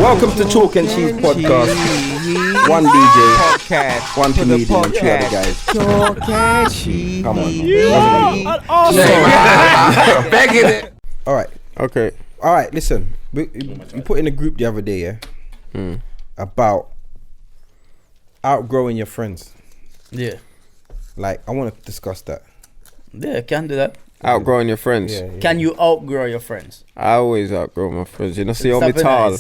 Welcome to Chalk and Cheese Podcast. One DJ, podcast, one comedian, two other guys. Chalk and Cheese. Come on. Begging it. All right. Okay. All right. Listen, we put in a group the other day, about outgrowing your friends. Yeah. Like, I want to discuss that. Yeah, can do that. Outgrowing your friends. Yeah. Can you outgrow your friends? I always outgrow my friends. You know, see on me tall.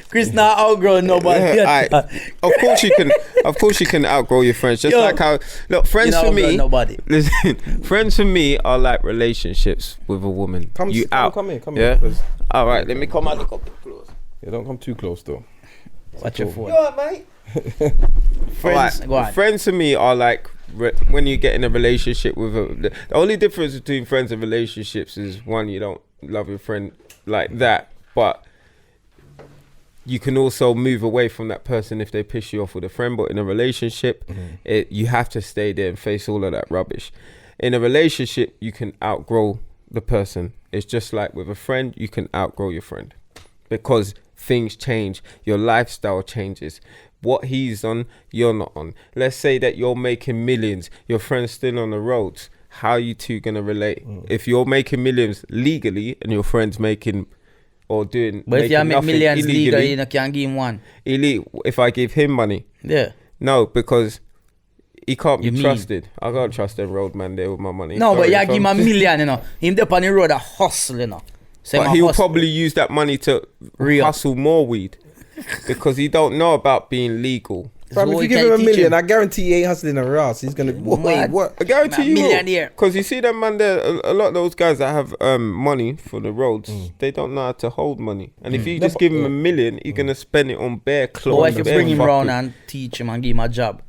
Chris not outgrowing nobody. Of course you can. Of course you can outgrow your friends. Just like how look, friends for me. Nobody. Listen, friends for me are like relationships with a woman. Come here. Yeah. All right, let me come out. Look close. Yeah, don't come too close though. Watch your phone. You alright, mate? Friends, go on. Friends to me are like when you get in a relationship with the only difference between friends and relationships is one, you don't love your friend like that, but you can also move away from that person if they piss you off with a friend. But in a relationship, you have to stay there and face all of that rubbish. In a relationship, you can outgrow the person. It's just like with a friend, you can outgrow your friend because things change, your lifestyle changes. What he's on, you're not on. Let's say that you're making millions, your friend's still on the roads. How are you two gonna relate? If you're making millions legally and your friend's making or doing, but if you make millions legally, you can't give him one. If I give him money, no, because he can't be trusted. I can't trust them roadman there with my money. No, but you give him a million, you know. Him up on the road a hustle, you know. But he'll probably use that money to hustle more weed. Because he don't know about being legal. Fam, if you give him a million, I guarantee he ain't hustling a ass. He's gonna wait. What? I guarantee you will. Because you see them man there, a lot of those guys that have money for the roads, they don't know how to hold money. And if you just give him a million, he's gonna spend it on bare clothes. Or if you bring him round and teach him and give him a job.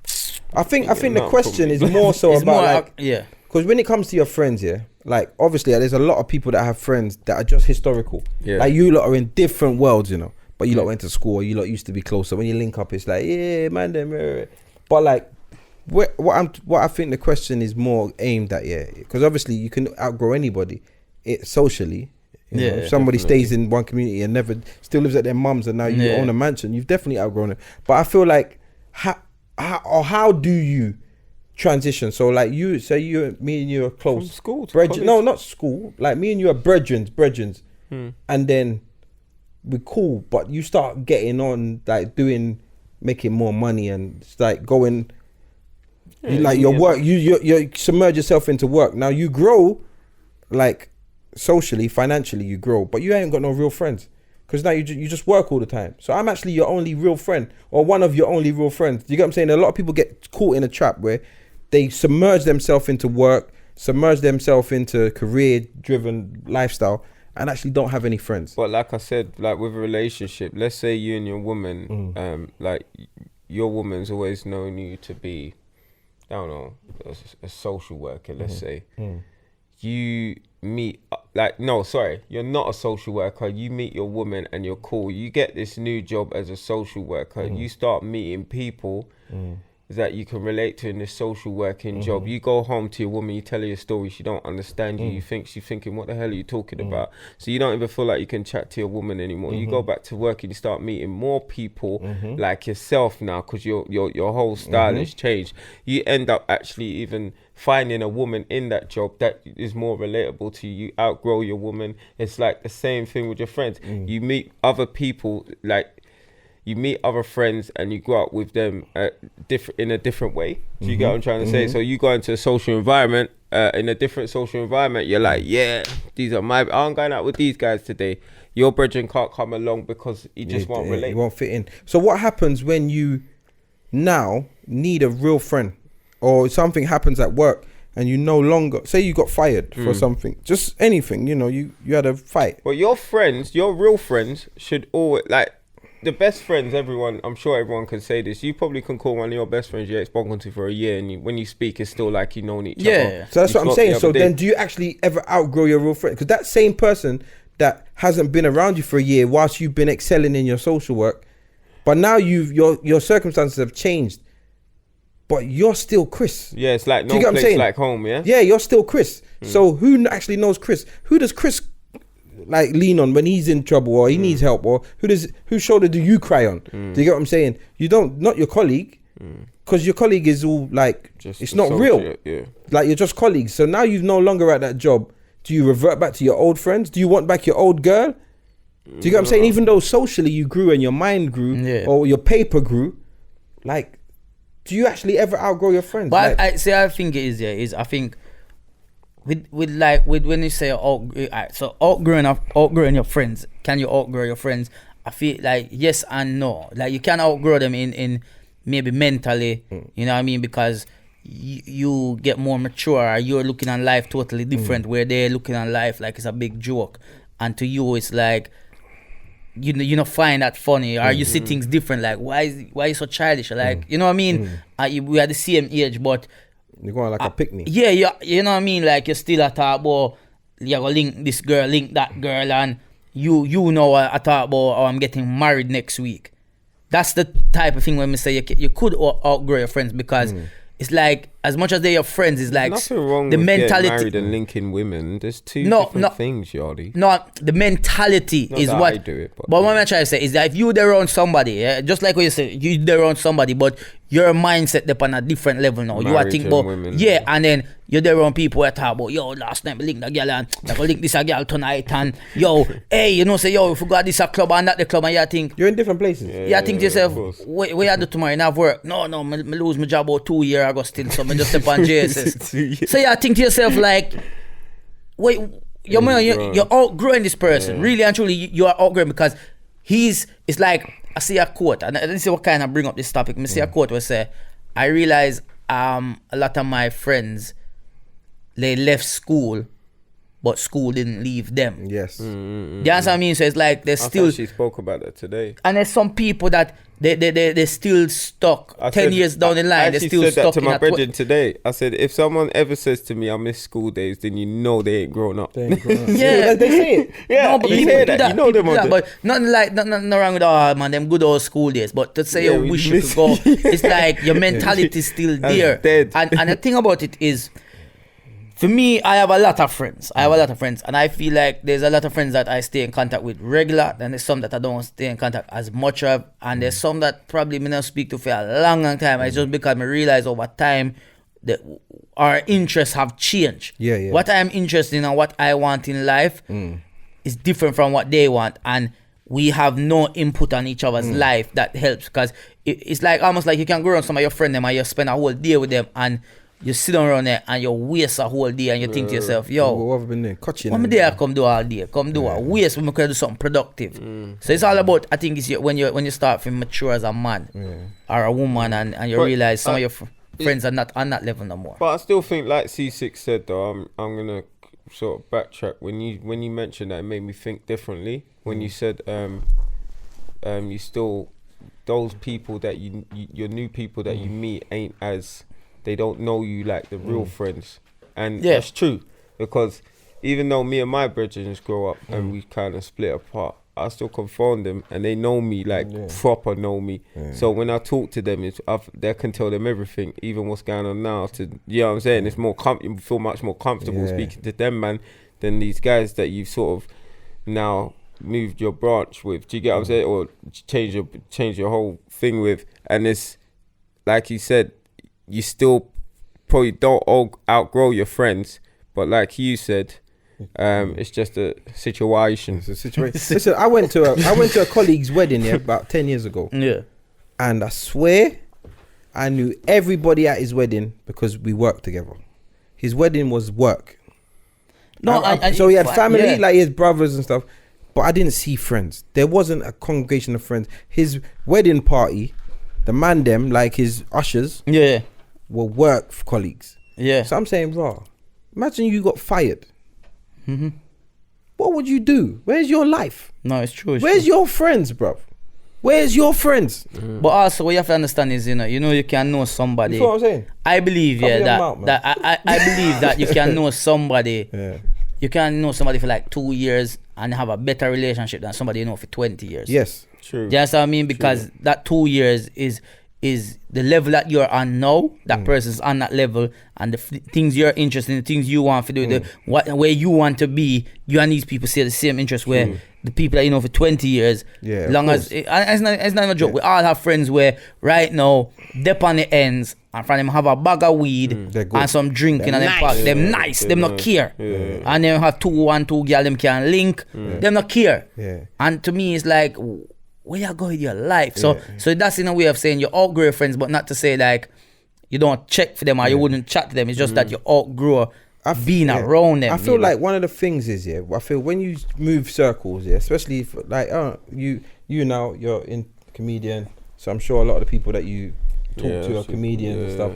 I think the question is more so about because when it comes to your friends, like obviously there's a lot of people that have friends that are just historical. Yeah. Like you lot are in different worlds, you know. But you lot went to school, or you lot used to be close. So when you link up, it's like, yeah, man, them. But like, what I think the question is more aimed at, because obviously you can outgrow anybody, socially. You know, if somebody stays in one community and still lives at their mum's, and now you own a mansion, you've definitely outgrown it. But I feel like, how do you transition? So like me and you are close. From school. No, not school. Like me and you are brethrens, and then we're cool, but you start getting on, like making more money, and it's like going, your work, you submerge yourself into work. Now you grow, like socially, financially, you grow, but you ain't got no real friends because now you just work all the time. So I'm actually your only real friend, or one of your only real friends. You get what I'm saying? A lot of people get caught in a trap where they submerge themselves into work, submerge themselves into career-driven lifestyle, and actually don't have any friends. But like I said, like with a relationship, let's say you and your woman, like your woman's always known you to be, I don't know, a social worker, let's say. You meet, you're not a social worker. You meet your woman and you're cool. You get this new job as a social worker. You start meeting people that you can relate to in this social working job. You go home to your woman, you tell her your story, she don't understand you. You think she's thinking, what the hell are you talking about? So you don't even feel like you can chat to your woman anymore. You go back to work and you start meeting more people like yourself now, because your whole style has changed. You end up actually even finding a woman in that job that is more relatable to you. You outgrow your woman. It's like the same thing with your friends. You meet other people, like you meet other friends and you go out with them in a different way. Do you get what I'm trying to say? So you go into a social environment, in a different social environment, you're like, I'm going out with these guys today. Your brethren can't come along because he just won't relate. He won't fit in. So what happens when you now need a real friend, or something happens at work and you no longer, say you got fired for something, just anything, you know, you had a fight. Well, your friends, your real friends should always, like, the best friends, I'm sure everyone can say this. You probably can call one of your best friends you ain't spoken to for a year, and when you speak, it's still like you known each other. Yeah, so that's what I'm saying. So then, do you actually ever outgrow your real friend? Because that same person that hasn't been around you for a year, whilst you've been excelling in your social work, but now your circumstances have changed, but you're still Chris. Yeah, it's like no place like home. Yeah. Yeah, you're still Chris. So who actually knows Chris? Who does Chris like lean on when he's in trouble or he needs help, or whose shoulder do you cry on? Do you get what I'm saying? You don't, not your colleague, because your colleague is all like, just it's not real. Like you're just colleagues. So now you're no longer at that job. Do you revert back to your old friends? Do you want back your old girl? Do you get what I'm saying? Even though socially you grew and your mind grew or your paper grew, like, do you actually ever outgrow your friends? But like, I think it is. I think with when you say outgrowing your friends, can you outgrow your friends? I feel like yes and no. Like you can outgrow them in maybe mentally, you know what I mean? Because you get more mature, or you're looking at life totally different, where they're looking at life like it's a big joke, and to you it's like you know find that funny, or you see things different, like why you so childish, like you know what I mean? We are the same age, but you're going like a picnic. Yeah, you know what I mean? Like you're still at talk about you're gonna link this girl, link that girl, and you know I talk about I'm getting married next week. That's the type of thing when we say you could outgrow your friends, because it's like, as much as they're your friends, it's like nothing wrong the with mentality. Getting married and linking women. There's two different things, Yardie. No, the mentality is what I do it. But what I'm trying to say is that if you there around somebody, just like what you said, you there around somebody, but your mindset up on a different level now. You are thinking about women, and then you're there around people who talk about, yo, last night I linked a girl and I go link this a girl tonight, and yo, hey, you know, say yo, if we got this a club and that the club, and you think you're in different places. You think to yourself, what you do tomorrow? You have work? No, me lose my job about 2 years ago still, so I just step on JSS. So you think to yourself like, wait, you're outgrowing this person. Really and truly, you are outgrowing, because it's like, I see a quote, and this is what kind of bring up this topic. I see a quote where say, I realize a lot of my friends, they left school, but school didn't leave them. Yes. You understand what I mean? So it's like there's still. She spoke about that today. And there's some people that they still stuck 10 years down the line. They're still stuck. I said that to my brethren today. I said, if someone ever says to me, I miss school days, then you know they ain't grown up. They say it. Yeah, no, but you hear that. You know them on but nothing wrong with them good old school days. But to say you wish you could go, it's like your mentality is still there. And the thing about it is, for me, I have a lot of friends. And I feel like there's a lot of friends that I stay in contact with regular, and there's some that I don't stay in contact as much of, and there's some that probably me not speak to for a long time. It's just because I realize over time that our interests have changed. Yeah. What I'm interested in and what I want in life is different from what they want, and we have no input on each other's life that helps, because it's like almost like you can go around some of your friends and you spend a whole day with them, and you sit down around there and you waste a whole day, and you think to yourself, yo, what have I been doing? What am I there come do all day? Come do a waste when we could do something productive. So it's all about, I think it's when you start to mature as a man or a woman, and you realize some of your friends are not on that level no more. But I still think, like Ceesix said though, I'm gonna sort of backtrack. When you mentioned that, it made me think differently. When you said you still, those people that your new people that you meet ain't as, they don't know you like the real friends. And that's true, because even though me and my brethren just grow up and we kind of split apart, I still can phone them and they know me, like proper know me. So when I talk to them, they can tell them everything, even what's going on now. You know what I'm saying? It's more you feel much more comfortable speaking to them, man, than these guys that you've sort of now moved your branch with. Do you get what I'm saying? Or change your whole thing with. And it's like you said, you still probably don't outgrow your friends, but like you said, it's just a situation. It's a situation. Listen, I went to a colleague's wedding about 10 years ago. Yeah. And I swear I knew everybody at his wedding because we worked together. His wedding was work. So he had family, like his brothers and stuff, but I didn't see friends. There wasn't a congregation of friends. His wedding party, the man them, like his ushers, were work colleagues. Yeah. So I'm saying, imagine you got fired. What would you do? Where's your life? No, it's true. Where's your friends, bro? Where's your friends? But also, what you have to understand is, you know, you can know somebody. You know what I'm saying? I believe, I believe that you can know somebody. You can know somebody for like 2 years and have a better relationship than somebody you know for 20 years. Yes. True. That's what I mean, because that 2 years is is the level that you're on now, that person's on that level, and the things you're interested in, the things you want to do, where you want to be, you and these people share the same interest where the people that you know for 20 years, long as, it's not a joke, we all have friends where right now, dip on the ends, and from them have a bag of weed and some drinking and them nice, them not care. And then have 2 girl, them can link, them not care. And to me, it's like, where you go with your life? So that's in a way of saying you outgrow your friends, but not to say like you don't check for them or you wouldn't chat to them. It's just that you outgrow being around them. I feel like one of the things is I feel when you move circles, especially if, like you now you're in comedian, so I'm sure a lot of the people that you talk to are comedians and stuff.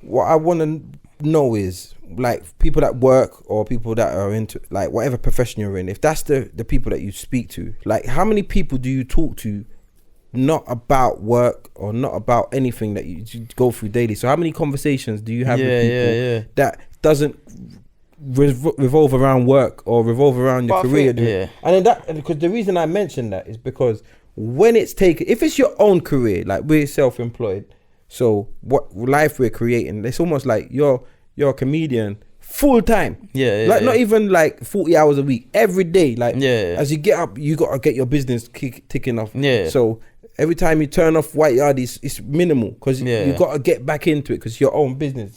What I want to know is like people that work or people that are into like whatever profession you're in, if that's the people that you speak to, like how many people do you talk to not about work or not about anything that you go through daily? So how many conversations do you have with people that doesn't revolve around work or revolve around your career? And then because the reason I mention that is because when it's taken, if it's your own career, like we're self-employed, so what life we're creating, it's almost like you're a comedian full time. Not even like 40 hours a week, every day. Like as you get up, you gotta get your business ticking off. So every time you turn off White Yardie, it's minimal because you gotta get back into it because it's your own business.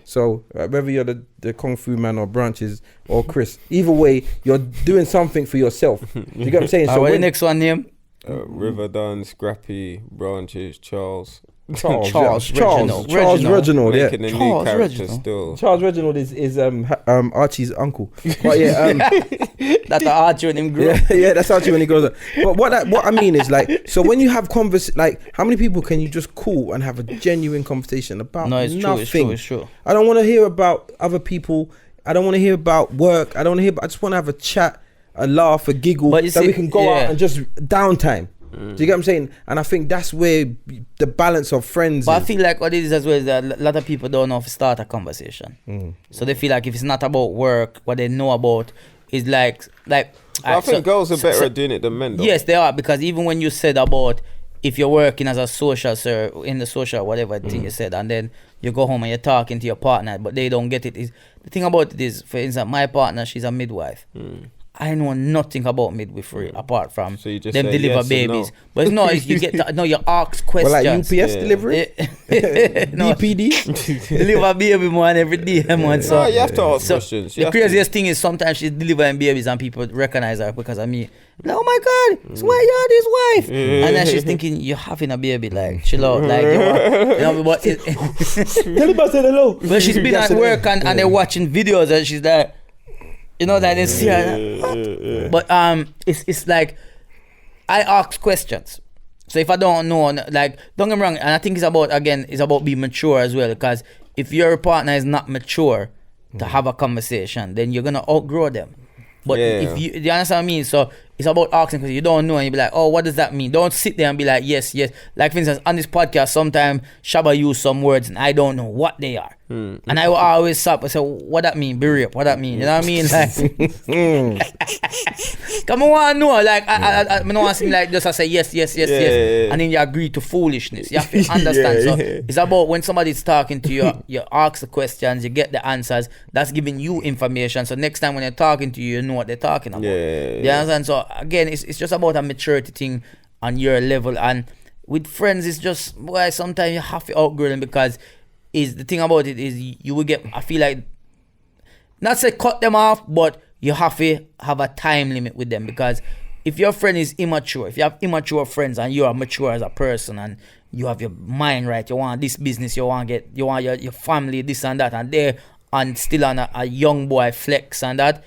So whether you're the Kung Fu Man or Branches or Chris, either way, you're doing something for yourself. You get what I'm saying? So what's the next one name? River Dunn, Scrappy, Branches, Charles Reginald, making a new character still. Charles Reginald is Archie's uncle. But that's Archie when him grow. That's Archie when he grows up. But what I mean is like, so when you have like how many people can you just call and have a genuine conversation about nothing? It's true. I don't want to hear about other people. I don't want to hear about work. I just want to have a chat, a laugh, a giggle, that we can go out and just downtime. Do you get what I'm saying? And I think that's where the balance of friends I feel like what it is as well is that a lot of people don't know how to start a conversation. So they feel like if it's not about work, what they know about is like I think girls are better at doing it than men though. Yes, they are, because even when you said about if you're working as a social in the social whatever thing you said, and then you go home and you're talking to your partner but they don't get it, is the thing about it is, for instance, my partner, she's a midwife. I know nothing about midwifery apart from them deliver yes babies. No. But no, you get you ask questions. Well, like UPS delivery? DPD? Deliver baby man every day, man. So you have to ask questions. The craziest thing is sometimes she's delivering babies and people recognize her because of me. Like, oh my God, it's White Yardie's wife. And then she's thinking, you're having a baby, like, chill out. Like, but tell him I said hello. But she's been at work and they're watching videos and she's like, that they see her. But it's like I ask questions. So if I don't know, like, don't get me wrong, and I think it's about being mature as well. Because if your partner is not mature to have a conversation, then you're gonna outgrow them. But if you understand what I mean? So it's about asking because you don't know and you be like, oh, what does that mean? Don't sit there and be like, yes. Like for instance, on this podcast, sometimes Shabba use some words and I don't know what they are. And I will always stop and say, what that mean? Be rape, what that mean? You know what I mean? Like, come on, no. Like, I don't want to like just I say yes. And then you agree to foolishness. You have to understand. So it's about when somebody's talking to you, you ask the questions, you get the answers. That's giving you information. So next time when they're talking to you, you know what they're talking about. You understand? So again, it's just about a maturity thing on your level. And with friends, it's just, boy, sometimes you have to outgrow them because is the thing about it is you will get, I feel like, not say cut them off, but you have to have a time limit with them, because if your friend is immature, if you have immature friends and you are mature as a person and you have your mind right, you want this business, you want your family, this and that, and they're still on a young boy flex and that,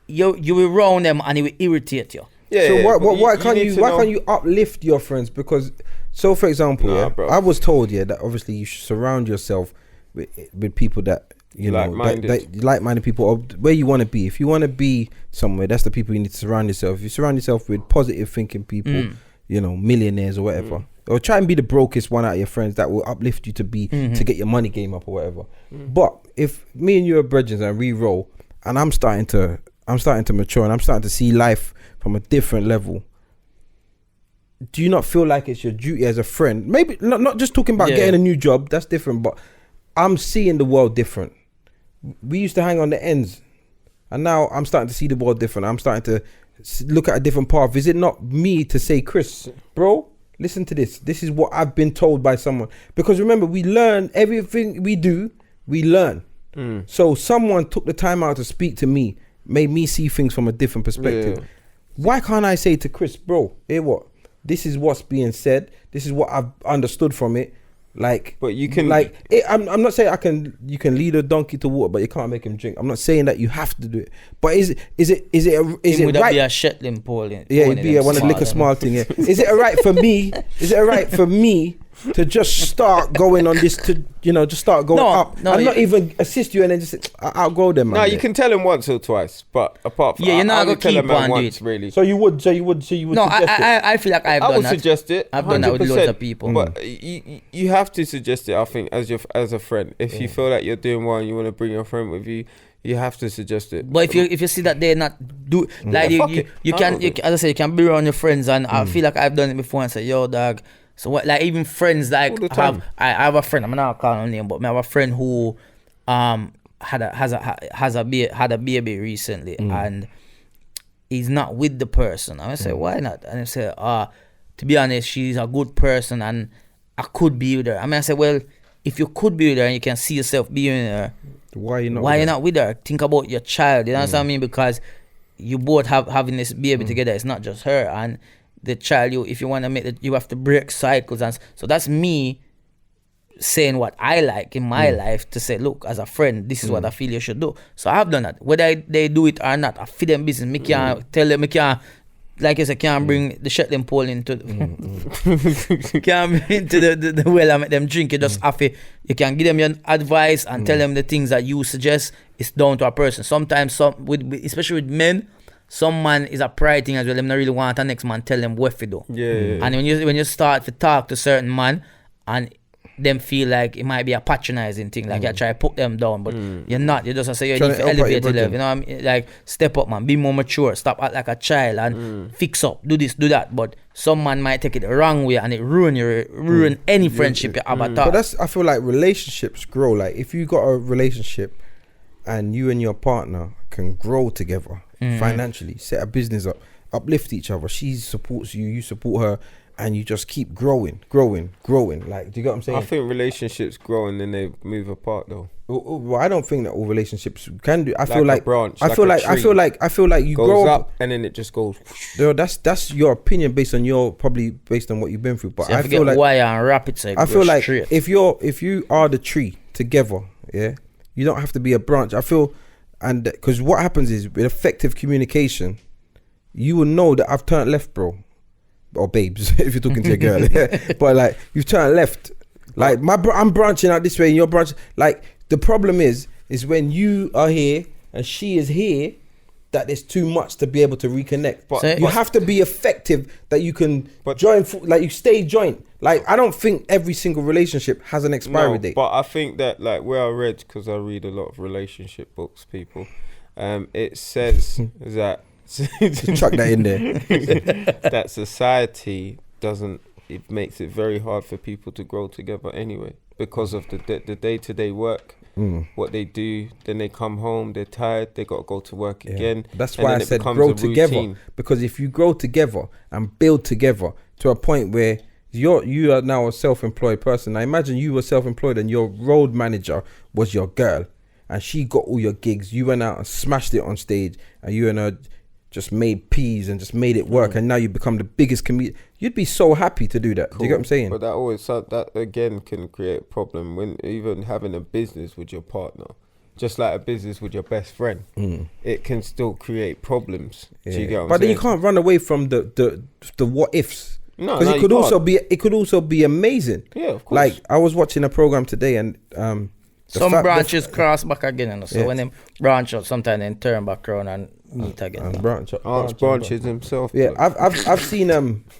you will round them and it will irritate you. So why can't you uplift your friends? Because so for example, I was told that obviously you should surround yourself with people that like-minded people, or where you want to be. If you want to be somewhere, that's the people you need to surround yourself. If you surround yourself with positive thinking people, millionaires or whatever, or try and be the brokest one out of your friends that will uplift you to be to get your money game up or whatever. But if me and you are brethren and we roll, and I'm starting to mature and I'm starting to see life from a different level, do you not feel like it's your duty as a friend? Maybe not just talking about getting a new job. That's different. But I'm seeing the world different. We used to hang on the ends, and now I'm starting to see the world different. I'm starting to look at a different path. Is it not me to say, Chris, bro, listen to this. This is what I've been told by someone. Because remember, we learn everything we do. We learn. So someone took the time out to speak to me, made me see things from a different perspective. Yeah. Why can't I say to Chris, bro, hear what? This is what's being said. This is what I've understood from it. Like, but you can I'm not saying you can lead a donkey to water, but you can't make him drink. I'm not saying that you have to do it. But is it would right? Be a Shetland pole. Yeah, it'd be one of the liquor small thing. Yeah. Is it alright for me? Is it alright for me to just start going on this? To just start going up and not even assist you, and then just outgrow them. No, you can tell him once or twice, but apart from you're not gonna keep on once, really. So you would. No, I feel like I would suggest it. I've done that with loads of people. But you have to suggest it. I think as a friend, if you feel like you're doing well and you want to bring your friend with you, you have to suggest it. But if you see that they're not do like you can as I say, you can be around your friends, and I feel like I've done it before and say, yo, dog. So what, like even friends, like I have a friend, I'm not calling her name, but I have a friend who had a baby recently, and he's not with the person. I say, why not? And I say, to be honest, she's a good person and I could be with her. I say, well, if you could be with her and you can see yourself being with her, why you not with her? Think about your child, you know what I mean? Because you both having this baby together. It's not just her and the child. If you want to make it, you have to break cycles, and so that's me saying what I like in my life, to say, look, as a friend, this is what I feel you should do. So I've done that. Whether they do it or not, I feed them business. Me can't tell them, me can't, like I said, can't bring the Shetland pole into can't bring into the well and make them drink. You just have to, you can give them your advice and tell them the things that you suggest. It's down to a person. Sometimes especially with men, some man is a pride thing as well. Them not really want the next man tell them what to do. Yeah. And when you start to talk to certain man and them feel like it might be a patronizing thing, like you try to put them down, but you're not. You just say you need to elevate your level. You know what I mean? Like, step up, man. Be more mature. Stop act like a child and fix up. Do this, do that. But some man might take it the wrong way and it ruin any friendship you have at all. But I feel like relationships grow. Like, if you got a relationship and you and your partner can grow together financially, set a business up, uplift each other. She supports you, you support her, and you just keep growing. Like, do you get what I'm saying? I think relationships grow and then they move apart, though. Well, I don't think that all relationships can do. I like feel like a branch, I feel like you goes grow up and then it just goes. Though that's your opinion based on what you've been through. But so I feel like wire and rapid side. I feel like if you are the tree together, yeah, you don't have to be a branch. I feel, and because what happens is with effective communication, you will know that I've turned left, bro. Or babes, if you're talking to your girl, but like you've turned left, like I'm branching out this way and you're branching. Like, the problem is when you are here and she is here, that there's too much to be able to reconnect. But you have to be effective that you can join, like you stay joint. Like, I don't think every single relationship has an expiry date. But I think that, like, where I read, because I read a lot of relationship books, people, it says that. Chuck that in there. That society it makes it very hard for people to grow together anyway, because of the day-to-day work, what they do. Then they come home, they're tired, they got to go to work again. That's why I said grow together, because if you grow together and build together to a point where you are now a self-employed person. Now imagine you were self-employed and your road manager was your girl and she got all your gigs. You went out and smashed it on stage and you and her just made peas and just made it work, and now you become the biggest comedian. You'd be so happy to do that. Cool. Do you get what I'm saying? But that again can create a problem when even having a business with your partner, just like a business with your best friend, it can still create problems. Do you get what I'm saying? Then you can't run away from the what ifs. No, because it could also be amazing. Yeah, of course. Like, I was watching a program today and some branches cross back again, so when them branch out, sometimes they turn back around and meet again. And branches himself. Yeah, I've seen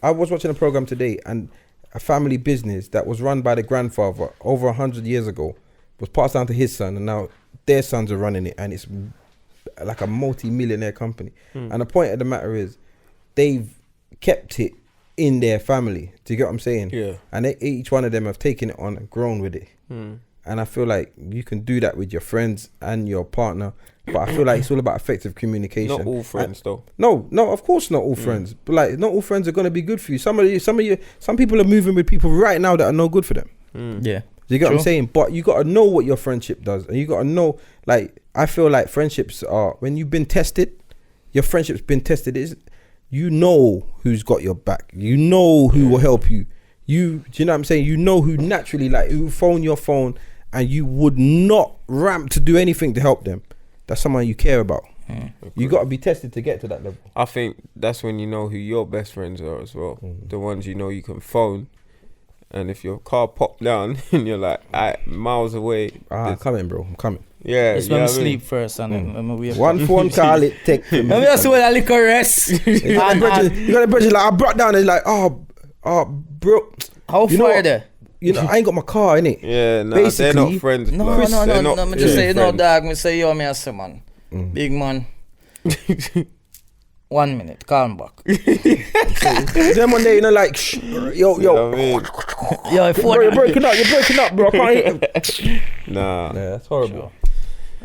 I was watching a program today, and a family business that was run by the grandfather over 100 years ago was passed down to his son, and now their sons are running it, and it's like a multi-millionaire company. And the point of the matter is, they've kept it in their family. Do you get what I'm saying? Yeah. And each one of them have taken it on and grown with it. And I feel like you can do that with your friends and your partner. But I feel like it's all about effective communication. Not all friends, though. No, of course not all friends. But like, not all friends are gonna be good for you. Some people are moving with people right now that are no good for them. Yeah. You get what I'm saying? But you gotta know what your friendship does, and you gotta know. Like, I feel like friendships are, when you've been tested, your friendship's been tested. You know who's got your back. You know who will help you. Do you know what I'm saying? You know who naturally, like, who phone your phone, and you would not ramp to do anything to help them. That's someone you care about. You got to be tested to get to that level. I think that's when you know who your best friends are as well. The ones you know you can phone, and if your car popped down and you're like miles away, I'm coming, bro. I'm coming. Yeah, it's when we sleep first, and then we have one phone call it take. Let me just when I liquor rest. You got a bridge like I brought down. It's like, oh, bro. How far there? You know, I ain't got my car, innit? Yeah, no, they're not friends. No, me just say, dog, me say, yo, me I say, man. Big man. 1 minute, calm back. Then one day, you know, like, yo. Yo, bro, you're breaking up, bro. I can't hear. Nah. Yeah, that's horrible. Sure.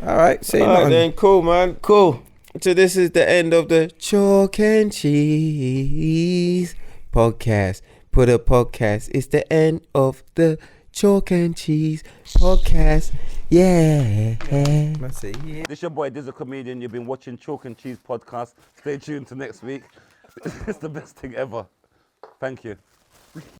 All right, say nothing. Then cool, man. Cool. So this is the end of the Chalk and Cheese podcast. Put a podcast. It's the end of the Chalk and Cheese podcast. Yeah. This your boy Dizzle Comedian. You've been watching Chalk and Cheese podcast. Stay tuned to next week. It's the best thing ever. Thank you.